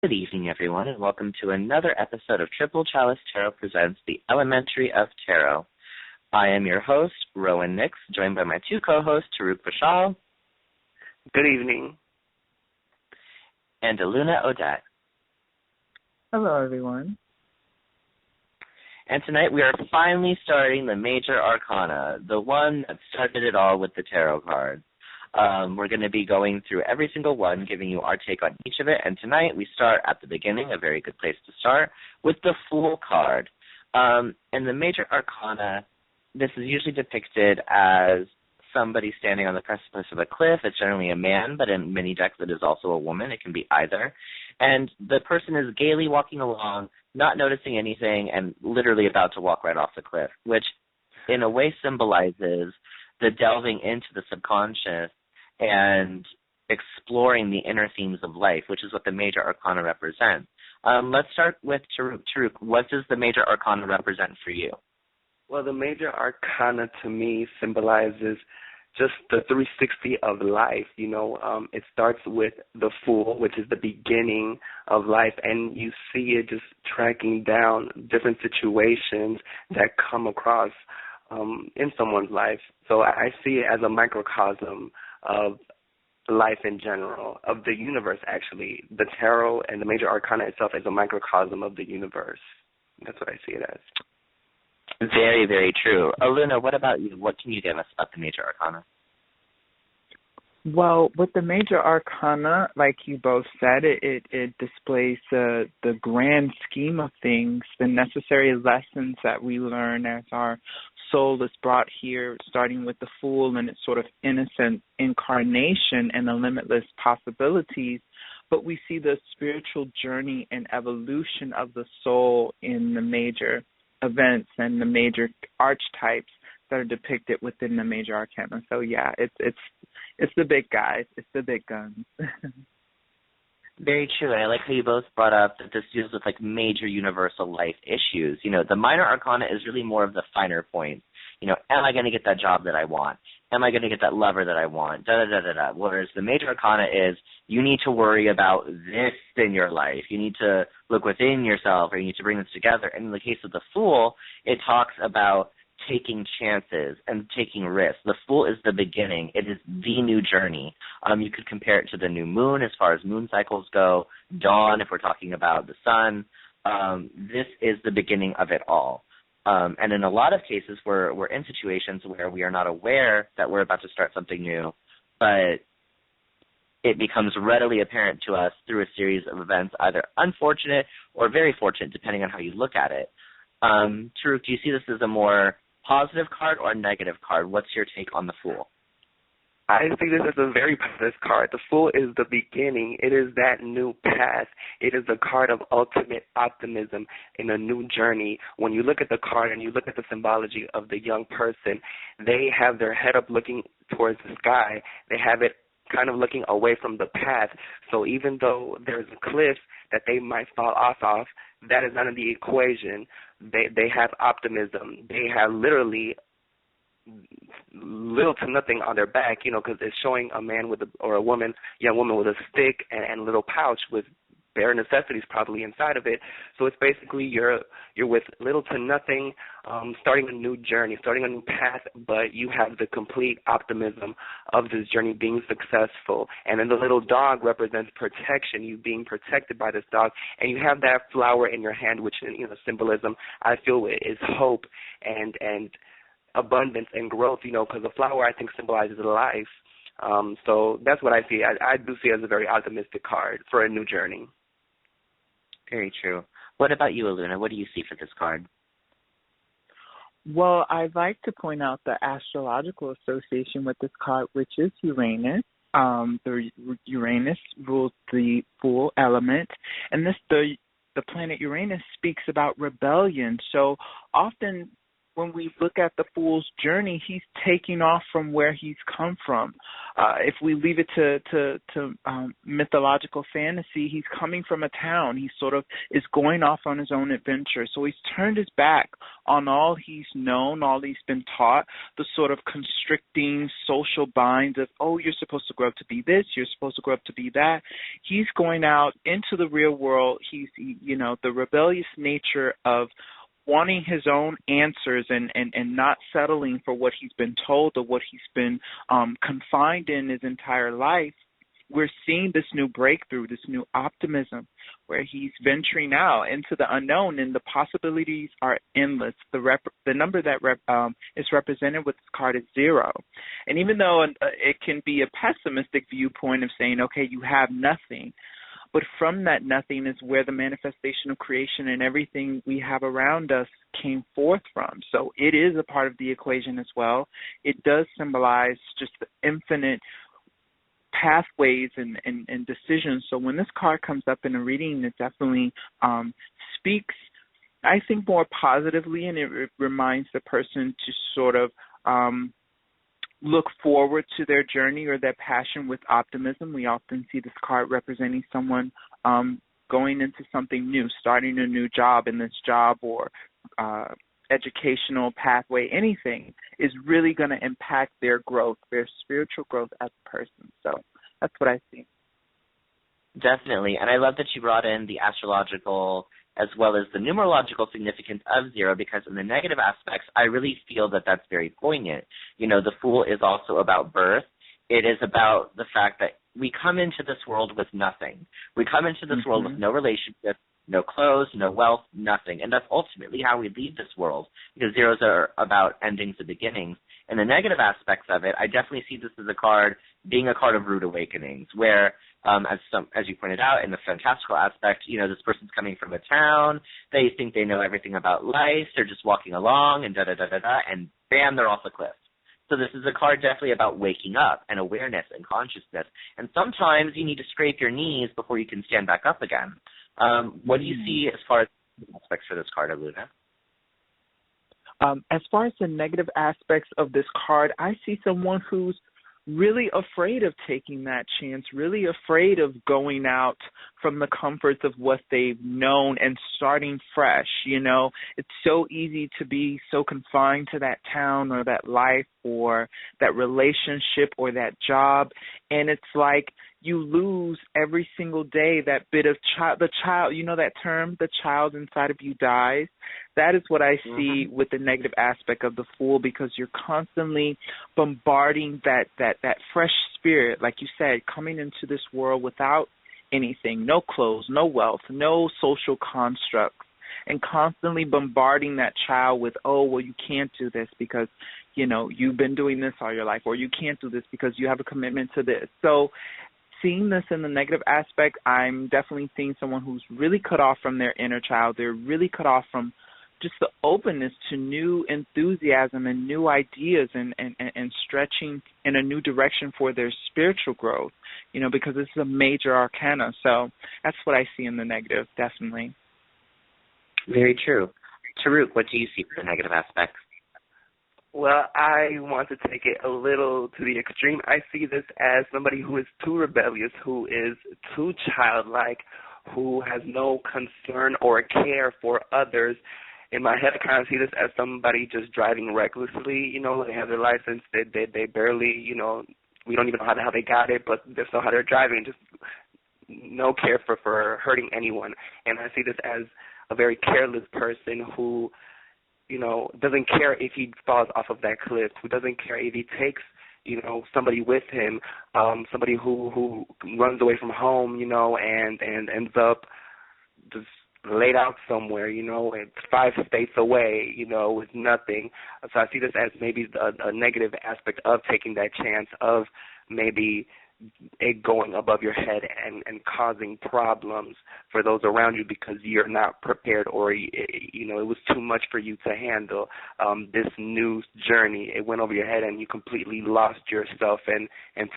Good evening, everyone, and welcome to another episode of Triple Chalice Tarot Presents The Elementary of Tarot. I am your host, Rowan Nix, joined by my two co-hosts, Taruk Vishal. Good evening. And Aluna Odette. Hello, everyone. And tonight we are finally starting the Major Arcana, the one that started it all with the tarot cards. We're going to be going through every single one, giving you our take on each of it. And tonight we start at the beginning, a very good place to start, with the Fool card. In the Major Arcana, this is usually depicted as somebody standing on the precipice of a cliff. It's generally a man, but in many decks it is also a woman. It can be either. And the person is gaily walking along, not noticing anything, and literally about to walk right off the cliff, which in a way symbolizes the delving into the subconscious and exploring the inner themes of life, which is what the Major Arcana represents. Let's start with Taruk. Taruk, what does the Major Arcana represent for you? Well, the Major Arcana to me symbolizes just the 360 of life. It starts with the Fool, which is the beginning of life, and you see it just tracking down different situations that come across in someone's life. So I see it as a microcosm of life in general, of the universe, actually. The tarot and the Major Arcana itself is a microcosm of the universe. That's what I see it as. Very, very true. Aluna, what about you? What can you give us about the Major Arcana? Well, with the Major Arcana, like you both said, it displays the grand scheme of things, the necessary lessons that we learn as our soul is brought here, starting with the Fool and its sort of innocent incarnation and the limitless possibilities. But we see the spiritual journey and evolution of the soul in the major events and the major archetypes that are depicted within the Major Arcana. So yeah, it's the big guys, it's the big guns. Very true, and I like how you both brought up that this deals with like major universal life issues. The Minor Arcana is really more of the finer points. Am I going to get that job that I want? Am I going to get that lover that I want? Da-da-da-da-da. Whereas the Major Arcana is you need to worry about this in your life. You need to look within yourself, or you need to bring this together. And in the case of the Fool, it talks about taking chances and taking risks. The Fool is the beginning. It is the new journey. You could compare it to the new moon as far as moon cycles go, dawn if we're talking about the sun. This is the beginning of it all. And in a lot of cases, we're in situations where we are not aware that we're about to start something new, but it becomes readily apparent to us through a series of events, either unfortunate or very fortunate, depending on how you look at it. Taruk, do you see this as a more positive card or a negative card? What's your take on the Fool? I think this is a very positive card. The Fool is the beginning. It is that new path. It is the card of ultimate optimism in a new journey. When you look at the card and you look at the symbology of the young person, they have their head up looking towards the sky. They have it kind of looking away from the path. So even though there's a cliff that they might fall off of, that is not in the equation. They have optimism. They have literally little to nothing on their back, because it's showing a man or a young woman with a stick and a little pouch with bare necessities probably inside of it. So it's basically you're with little to nothing, starting a new journey, starting a new path, but you have the complete optimism of this journey being successful. And then the little dog represents protection, you being protected by this dog, and you have that flower in your hand, which symbolism I feel is hope and abundance and growth, because the flower I think symbolizes life. So that's what I see. I do see it as a very optimistic card for a new journey. Very true. What about you, Aluna? What do you see for this card? Well, I'd like to point out the astrological association with this card, which is Uranus. The Uranus rules the Fool element, and the planet Uranus speaks about rebellion. So often when we look at the Fool's journey, he's taking off from where he's come from. If we leave it to mythological fantasy, he's coming from a town. He sort of is going off on his own adventure. So he's turned his back on all he's known, all he's been taught, the sort of constricting social binds of, oh, you're supposed to grow up to be this, you're supposed to grow up to be that. He's going out into the real world. He's, the rebellious nature of wanting his own answers and not settling for what he's been told or what he's been confined in his entire life. We're seeing this new breakthrough, this new optimism, where he's venturing out into the unknown, and the possibilities are endless. The number that is represented with this card is 0. And even though it can be a pessimistic viewpoint of saying, okay, you have nothing, but from that nothing is where the manifestation of creation and everything we have around us came forth from. So it is a part of the equation as well. It does symbolize just the infinite pathways and decisions. So when this card comes up in a reading, it definitely speaks, I think, more positively, and it reminds the person to sort of look forward to their journey or their passion with optimism. We often see this card representing someone going into something new, starting a new job, in this job or educational pathway, anything is really going to impact their growth, their spiritual growth as a person. So that's what I see. Definitely. And I love that you brought in the astrological as well as the numerological significance of 0, because in the negative aspects, I really feel that that's very poignant. The Fool is also about birth. It is about the fact that we come into this world with nothing. We come into this world with no relationship, no clothes, no wealth, nothing. And that's ultimately how we leave this world, because zeros are about endings and beginnings. And the negative aspects of it, I definitely see this as a card being a card of rude awakenings, where, as you pointed out, in the fantastical aspect, this person's coming from a town, they think they know everything about life, they're just walking along, and da-da-da-da-da, and bam, they're off the cliff. So this is a card definitely about waking up and awareness and consciousness. And sometimes you need to scrape your knees before you can stand back up again. What do you see as far as aspects for this card, Aluna? As far as the negative aspects of this card, I see someone who's really afraid of taking that chance, really afraid of going out from the comforts of what they've known and starting fresh. It's so easy to be so confined to that town or that life or that relationship or that job, and it's like you lose every single day that bit of the child, that term, the child inside of you dies. That is what I see with the negative aspect of the Fool, because you're constantly bombarding that fresh spirit, like you said, coming into this world without anything, no clothes, no wealth, no social constructs, and constantly bombarding that child with, oh, well, you can't do this because, you've been doing this all your life, or you can't do this because you have a commitment to this. So seeing this in the negative aspect, I'm definitely seeing someone who's really cut off from their inner child. They're really cut off from just the openness to new enthusiasm and new ideas and stretching in a new direction for their spiritual growth, because this is a major arcana. So that's what I see in the negative, definitely. Very true. Taruk, what do you see for the negative aspects? Well, I want to take it a little to the extreme. I see this as somebody who is too rebellious, who is too childlike, who has no concern or care for others. In my head, I kind of see this as somebody just driving recklessly. They have their license, they barely, we don't even know how they got it, but they still how they're driving, just no care for hurting anyone. And I see this as a very careless person who, doesn't care if he falls off of that cliff, who doesn't care if he takes, somebody with him, somebody who runs away from home, and ends up just laid out somewhere, 5 states away, with nothing. So I see this as maybe a negative aspect of taking that chance, of maybe it going above your head and causing problems for those around you because you're not prepared, or it was too much for you to handle. This new journey, it went over your head and you completely lost yourself and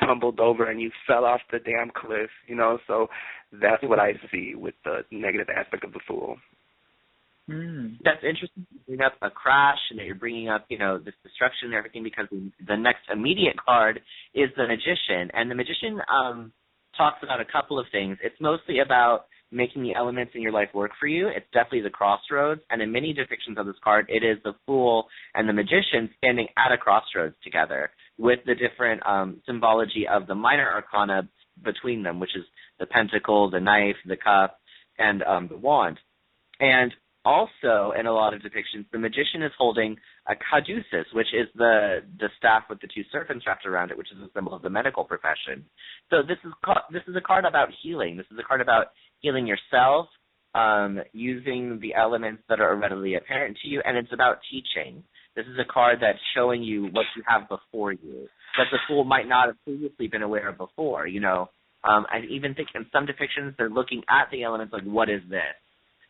tumbled over and you fell off the damn cliff. So that's what I see with the negative aspect of the Fool. That's interesting. You bring up a crash and that you're bringing up, this destruction and everything, because the next immediate card is the Magician. And the Magician talks about a couple of things. It's mostly about making the elements in your life work for you. It's definitely the crossroads. And in many depictions of this card, it is the Fool and the Magician standing at a crossroads together with the different symbology of the minor arcana between them, which is the pentacle, the knife, the cup, and the wand. And also, in a lot of depictions, the Magician is holding a caduceus, which is the staff with the two serpents wrapped around it, which is a symbol of the medical profession. So this is a card about healing. This is a card about healing yourself, using the elements that are readily apparent to you, and it's about teaching. This is a card that's showing you what you have before you, that the Fool might not have previously been aware of before. I even think in some depictions they're looking at the elements like, what is this?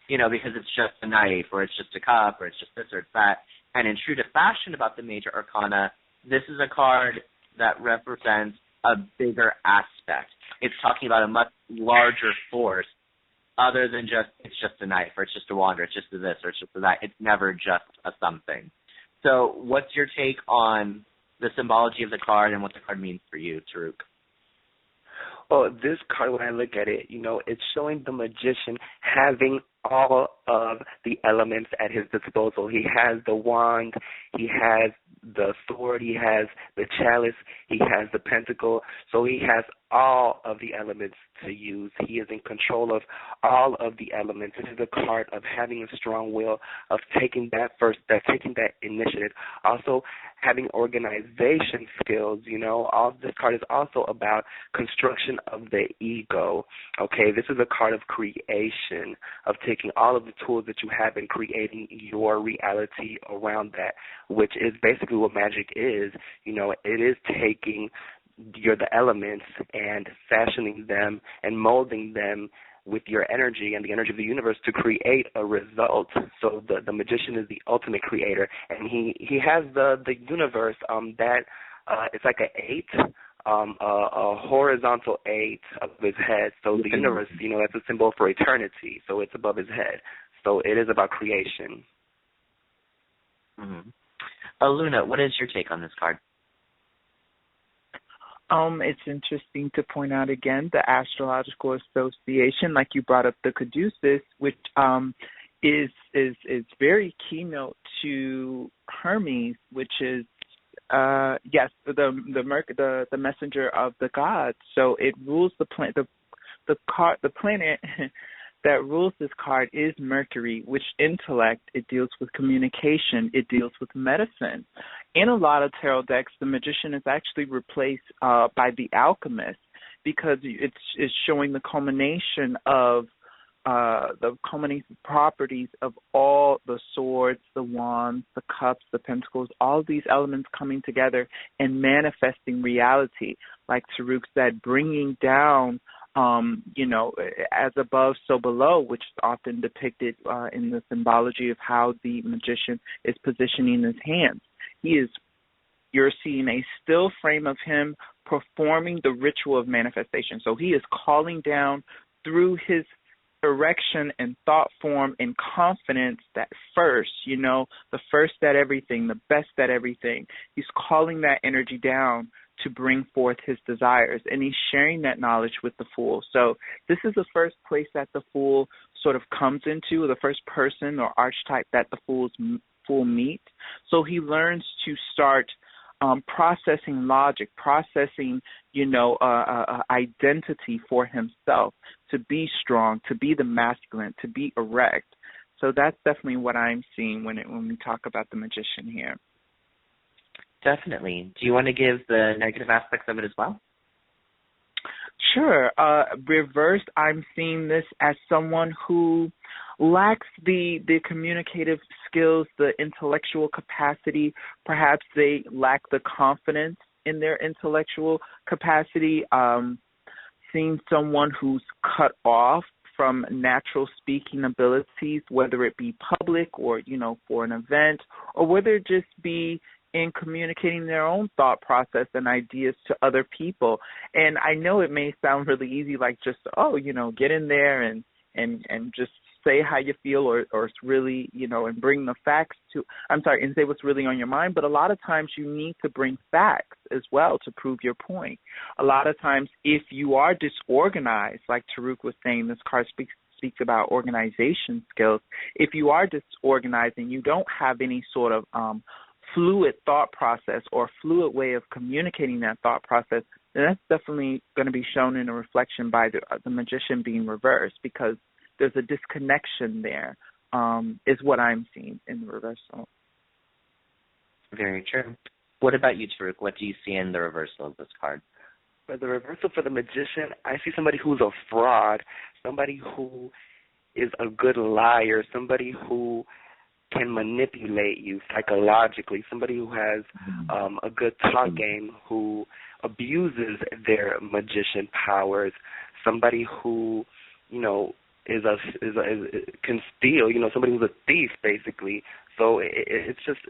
Because it's just a knife, or it's just a cup, or it's just this or it's that. And in true to fashion about the major arcana, this is a card that represents a bigger aspect. It's talking about a much larger force other than it's just a knife, or it's just a wand, or it's just a this, or it's just a that. It's never just a something. So what's your take on the symbology of the card and what the card means for you, Taruk? Well, this card, when I look at it, it's showing the Magician having all of the elements at his disposal. He has the wand, he has the sword, he has the chalice, he has the pentacle. So he has all of the elements to use. He is in control of all of the elements. This is a card of having a strong will, of taking that initiative. Also, having organization skills. This card is also about construction of the ego. Okay, this is a card of creation, of taking all of the tools that you have and creating your reality around that, which is basically what magic is. It is taking the elements and fashioning them and molding them with your energy and the energy of the universe to create a result. So the Magician is the ultimate creator, and he has the universe that it's like an 8, a horizontal 8 above his head. So the universe, that's a symbol for eternity. So it's above his head. So it is about creation. Mm-hmm. Luna, what is your take on this card? It's interesting to point out again the astrological association, like you brought up the caduceus, which is very keynote to Hermes, which is the messenger of the gods. So it rules the planet. The planet that rules this card is Mercury, which intellect. It deals with communication. It deals with medicine. In a lot of tarot decks, the Magician is actually replaced by the Alchemist, because it's showing the culmination of the culminating properties of all the swords, the wands, the cups, the pentacles, all these elements coming together and manifesting reality. Like Taruk said, bringing down as above, so below, which is often depicted in the symbology of how the Magician is positioning his hands. You're seeing a still frame of him performing the ritual of manifestation. So he is calling down through his direction and thought form and confidence that first, the first at everything, the best at everything. He's calling that energy down to bring forth his desires, and he's sharing that knowledge with the Fool. So this is the first place that the Fool sort of comes into, the first person or archetype that the Fool meets. So he learns to start processing logic, processing, identity for himself, to be strong, to be the masculine, to be erect. So that's definitely what I'm seeing when we talk about the Magician here. Definitely. Do you want to give the negative aspects of it as well? Sure. Reversed, I'm seeing this as someone who lacks the communicative skills, the intellectual capacity. Perhaps they lack the confidence in their intellectual capacity. Seeing someone who's cut off from natural speaking abilities, whether it be public or, for an event, or whether it just be in communicating their own thought process and ideas to other people. And I know it may sound really easy, like just, get in there and just say how you feel or it's really, and bring the facts and say what's really on your mind. But a lot of times you need to bring facts as well to prove your point. A lot of times if you are disorganized, like Taruk was saying, this card speaks about organization skills. If you are disorganized and you don't have any sort of fluid thought process or fluid way of communicating that thought process, then that's definitely going to be shown in a reflection by the magician being reversed, because there's a disconnection there, is what I'm seeing in the reversal. Very true. What about you, Taruk? What do you see in the reversal of this card? For the reversal for the magician, I see somebody who's a fraud, somebody who is a good liar, somebody who can manipulate you psychologically, somebody who has a good talk game, who abuses their magician powers, somebody who, can steal, somebody who's a thief, basically. So it's just,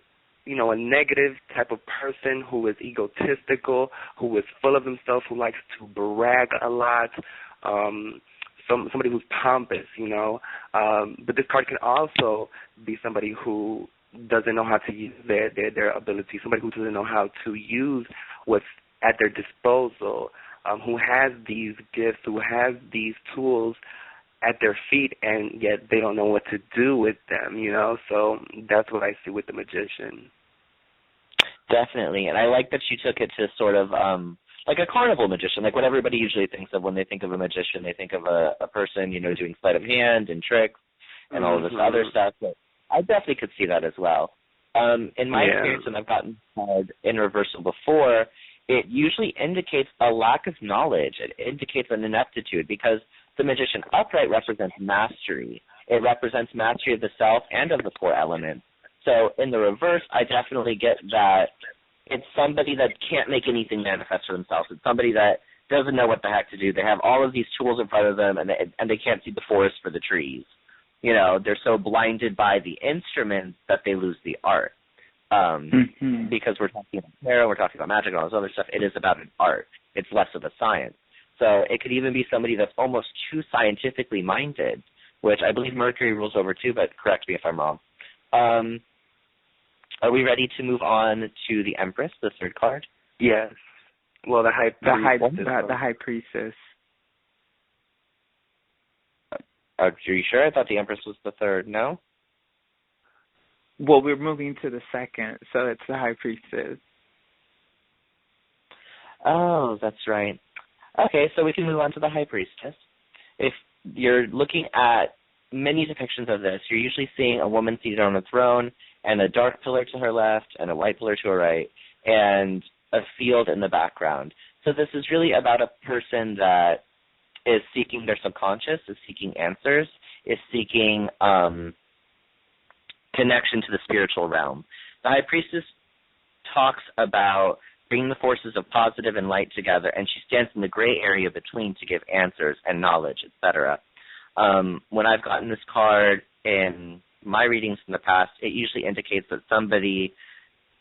a negative type of person who is egotistical, who is full of himself, who likes to brag a lot, somebody who's pompous, but this card can also be somebody who doesn't know how to use their ability, somebody who doesn't know how to use what's at their disposal, who has these gifts, who has these tools at their feet, and yet they don't know what to do with them, So that's what I see with the magician. Definitely, and I like that you took it to sort of like a carnival magician, like what everybody usually thinks of when they think of a magician. They think of a person, doing sleight of hand and tricks and all of this other stuff. But I definitely could see that as well. In my experience, when I've gotten card in reversal before, it usually indicates a lack of knowledge. It indicates an ineptitude, because the magician upright represents mastery. It represents mastery of the self and of the four elements. So in the reverse, I definitely get that it's somebody that can't make anything manifest for themselves. It's somebody that doesn't know what the heck to do. They have all of these tools in front of them, and they can't see the forest for the trees. They're so blinded by the instruments that they lose the art. Because we're talking about tarot, we're talking about magic and all this other stuff. It is about an art. It's less of a science. So it could even be somebody that's almost too scientifically minded, which I believe Mercury rules over too, but correct me if I'm wrong. Are we ready to move on to the Empress, the third card? Yes. Well, the High Priestess. Are you sure? I thought the Empress was the third. No? Well, we're moving to the second, so it's the High Priestess. Oh, that's right. Okay, so we can move on to the High Priestess. If you're looking at many depictions of this, you're usually seeing a woman seated on a throne and a dark pillar to her left and a white pillar to her right and a field in the background. So this is really about a person that is seeking their subconscious, is seeking answers, is seeking connection to the spiritual realm. The High Priestess talks about bringing the forces of positive and light together, and she stands in the gray area between to give answers and knowledge, etc. When I've gotten this card in my readings in the past, it usually indicates that somebody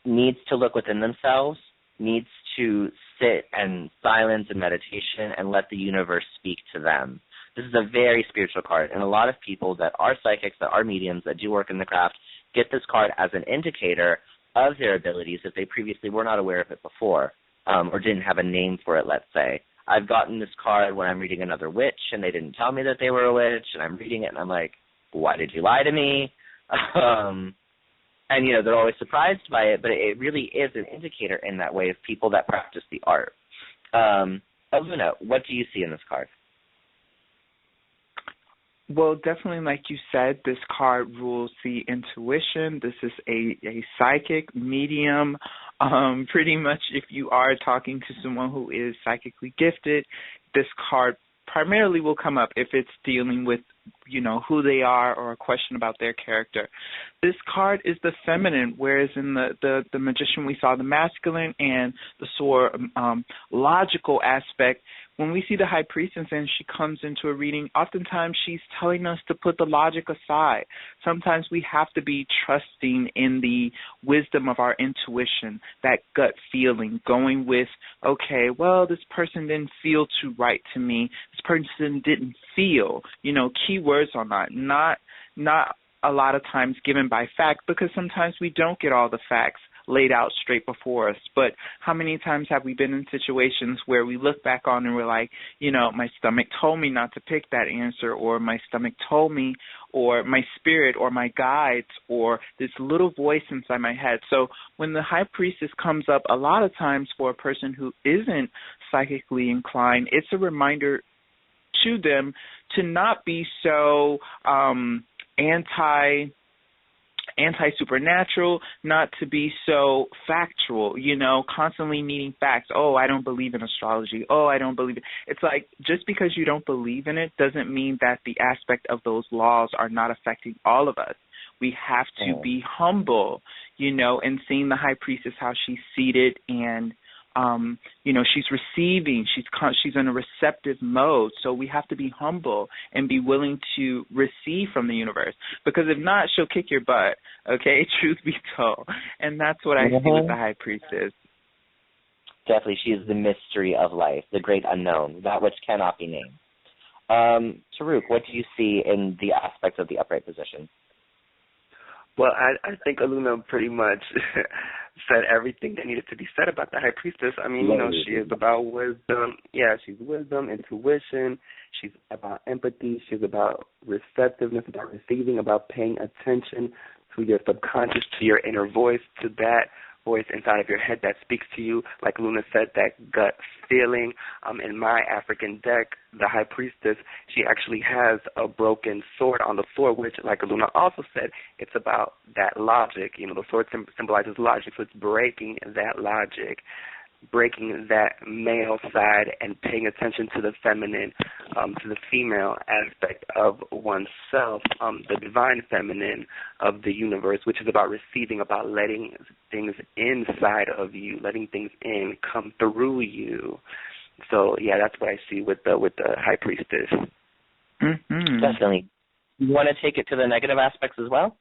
needs to look within themselves, needs to sit in silence and meditation and let the universe speak to them. This is a very spiritual card, and a lot of people that are psychics, that are mediums, that do work in the craft, get this card as an indicator of their abilities if they previously were not aware of it before, or didn't have a name for it, let's say. I've gotten this card when I'm reading another witch, and they didn't tell me that they were a witch, and I'm reading it, and I'm like, why did you lie to me? And, they're always surprised by it, but it really is an indicator in that way of people that practice the art. Aluna, what do you see in this card? Well, definitely, like you said, this card rules the intuition. This is a psychic medium. Pretty much if you are talking to someone who is psychically gifted, this card primarily will come up if it's dealing with, who they are or a question about their character. This card is the feminine, whereas in the magician we saw the masculine and the sort logical aspect. when we see the high priestess and she comes into a reading, oftentimes she's telling us to put the logic aside. Sometimes we have to be trusting in the wisdom of our intuition, that gut feeling, going with, okay, well, this person didn't feel too right to me. This person didn't feel, key words on that, not a lot of times given by fact, because sometimes we don't get all the facts laid out straight before us. But how many times have we been in situations where we look back on and we're like, my stomach told me not to pick that answer, or my stomach told me, or my spirit, or my guides, or this little voice inside my head. So when the high priestess comes up, a lot of times for a person who isn't psychically inclined, it's a reminder to them to not be so anti-supernatural, not to be so factual, constantly needing facts. Oh, I don't believe in astrology. Oh, I don't believe it. It's like, just because you don't believe in it doesn't mean that the aspect of those laws are not affecting all of us. We have to be humble, and seeing the high priestess, how she's seated and she's receiving, she's in a receptive mode. So we have to be humble and be willing to receive from the universe, because if not, she'll kick your butt, okay, truth be told. And that's what I see with the high priestess. Definitely, she is the mystery of life, the great unknown, that which cannot be named. Taruk, what do you see in the aspects of the upright position? Well, I think Aluna pretty much said everything that needed to be said about the high priestess. I mean, she is about wisdom. Yeah, she's wisdom, intuition. She's about empathy. She's about receptiveness, about receiving, about paying attention to your subconscious, to your inner voice, to that voice inside of your head that speaks to you. Like Luna said, that gut feeling. In my African deck, the high priestess, she actually has a broken sword on the floor, which, like Luna also said, it's about that logic. The sword symbolizes logic, so it's breaking that logic, breaking that male side and paying attention to the feminine, to the female aspect of oneself, the divine feminine of the universe, which is about receiving, about letting things inside of you, letting things in, come through you. So, yeah, that's what I see with the high priestess. Mm-hmm. Definitely. You want to take it to the negative aspects as well?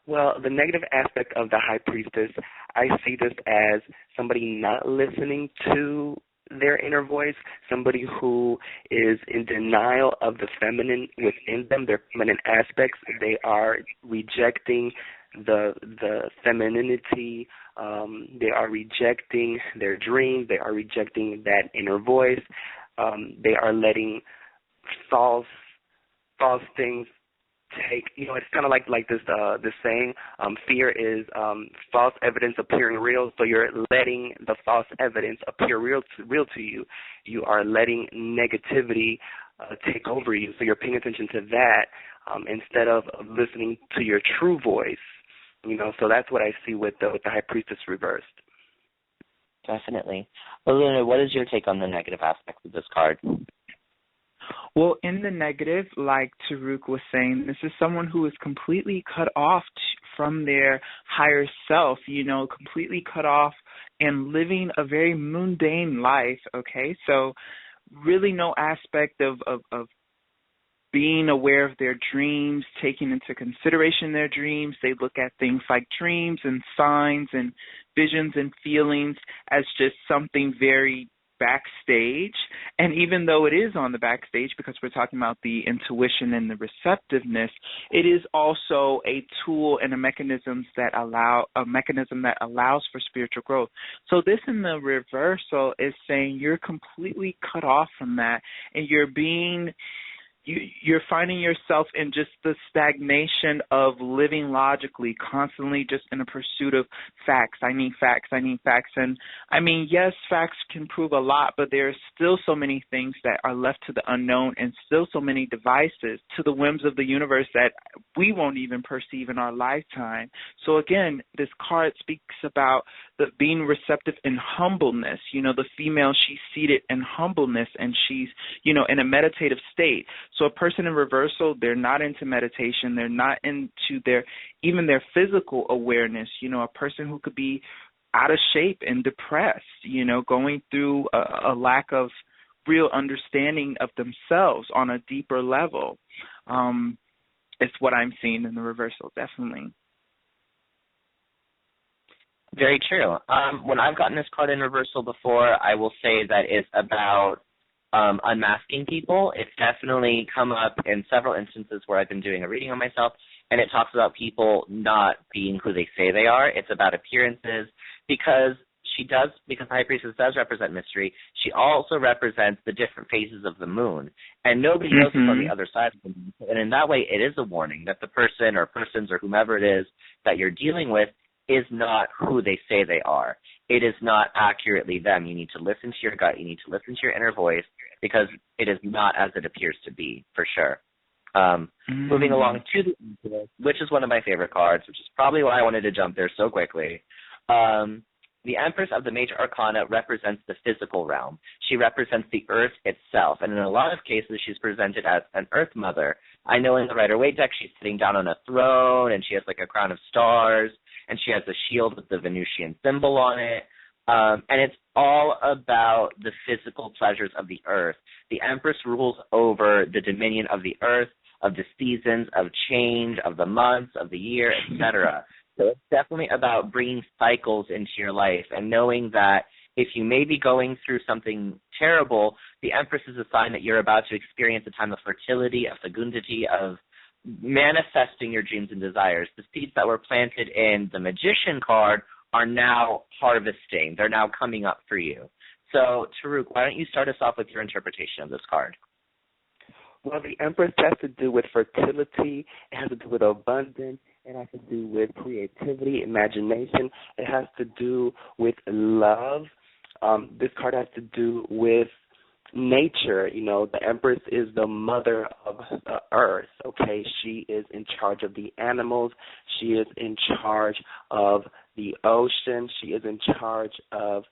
Well, the negative aspect of the high priestess, I see this as somebody not listening to their inner voice, somebody who is in denial of the feminine within them, their feminine aspects. They are rejecting the femininity. They are rejecting their dreams. They are rejecting that inner voice. They are letting false things take, it's kind of like this saying, fear is false evidence appearing real. So you're letting the false evidence appear real to you. You are letting negativity take over you. So you're paying attention to that instead of listening to your true voice. So that's what I see with the high priestess reversed. Definitely. Well, Luna, what is your take on the negative aspects of this card? Well, in the negative, like Taruk was saying, this is someone who is completely cut off from their higher self, completely cut off and living a very mundane life, okay? So really no aspect of being aware of their dreams, taking into consideration their dreams. They look at things like dreams and signs and visions and feelings as just something very backstage. And even though it is on the backstage, because we're talking about the intuition and the receptiveness, it is also a tool and a mechanism that allows for spiritual growth. So this in the reversal is saying you're completely cut off from that, and you're finding yourself in just the stagnation of living logically, constantly just in a pursuit of facts. I need facts. And I mean, yes, facts can prove a lot, but there are still so many things that are left to the unknown, and still so many devices to the whims of the universe that we won't even perceive in our lifetime. So again, this card speaks about being receptive in humbleness. The female, she's seated in humbleness, and she's, in a meditative state. So a person in reversal, they're not into meditation. They're not into their physical awareness. A person who could be out of shape and depressed, going through a lack of real understanding of themselves on a deeper level. It's what I'm seeing in the reversal, definitely. Very true. When I've gotten this card in reversal before, I will say that it's about unmasking people. It's definitely come up in several instances where I've been doing a reading on myself, and it talks about people not being who they say they are. It's about appearances because the High Priestess does represent mystery. She also represents the different phases of the moon, and nobody knows what's on the other side of the moon. And in that way, it is a warning that the person or persons or whomever it is that you're dealing with is not who they say they are. It is not accurately them. You need to listen to your gut. You need to listen to your inner voice because it is not as it appears to be, for sure. Moving along to the Empress, which is one of my favorite cards, which is probably why I wanted to jump there so quickly. The Empress of the Major Arcana represents the physical realm. She represents the earth itself, and in a lot of cases she's presented as an earth mother. I know in the Rider-Waite deck she's sitting down on a throne, and she has like a crown of stars, and she has a shield with the Venusian symbol on it. And it's all about the physical pleasures of the earth. The Empress rules over the dominion of the earth, of the seasons, of change, of the months, of the year, etc. So it's definitely about bringing cycles into your life and knowing that if you may be going through something terrible, the Empress is a sign that you're about to experience a time of fertility, of fecundity, of manifesting your dreams and desires. The seeds that were planted in the Magician card are now harvesting. They're now coming up for you. So, Taruk, why don't you start us off with your interpretation of this card? Well, the Empress has to do with fertility. It has to do with abundance. It has to do with creativity, imagination. It has to do with love. This card has to do with nature. The Empress is the mother of the earth, okay? She is in charge of the animals. She is in charge of the ocean. She is in charge of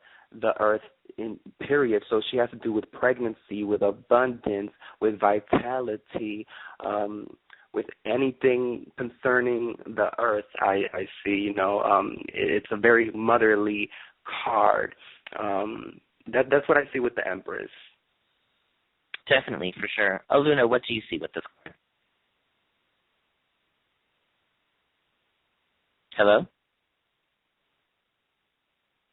the earth in period. So she has to do with pregnancy, with abundance, with vitality, with anything concerning the earth. I see, it's a very motherly card. That's what I see with the Empress. Definitely, for sure. Aluna, what do you see with this card? Hello?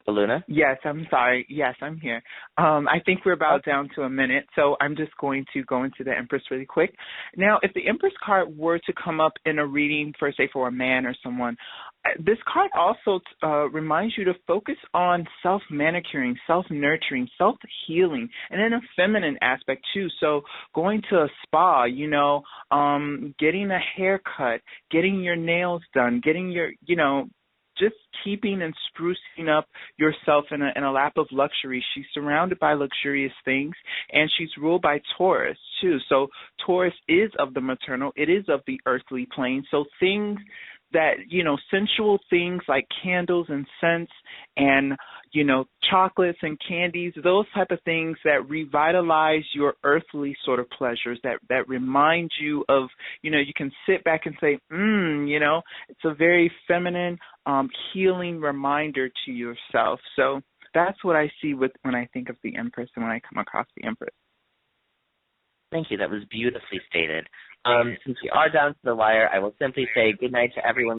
Aluna? Yes, I'm sorry. Yes, I'm here. I think we're about down to a minute, so I'm just going to go into the Empress really quick. Now, if the Empress card were to come up in a reading, for say, for a man or someone, this card also reminds you to focus on self-manicuring, self-nurturing, self-healing, and in a feminine aspect, too. So going to a spa, getting a haircut, getting your nails done, getting your, just keeping and sprucing up yourself in a lap of luxury. She's surrounded by luxurious things, and she's ruled by Taurus, too. So Taurus is of the maternal. It is of the earthly plane. So things that, sensual things like candles and scents and, chocolates and candies, those type of things that revitalize your earthly sort of pleasures, that remind you of, you can sit back and say, it's a very feminine, healing reminder to yourself. So that's what I see when I think of the Empress and when I come across the Empress. Thank you. That was beautifully stated. Since we are down to the wire, I will simply say good night to everyone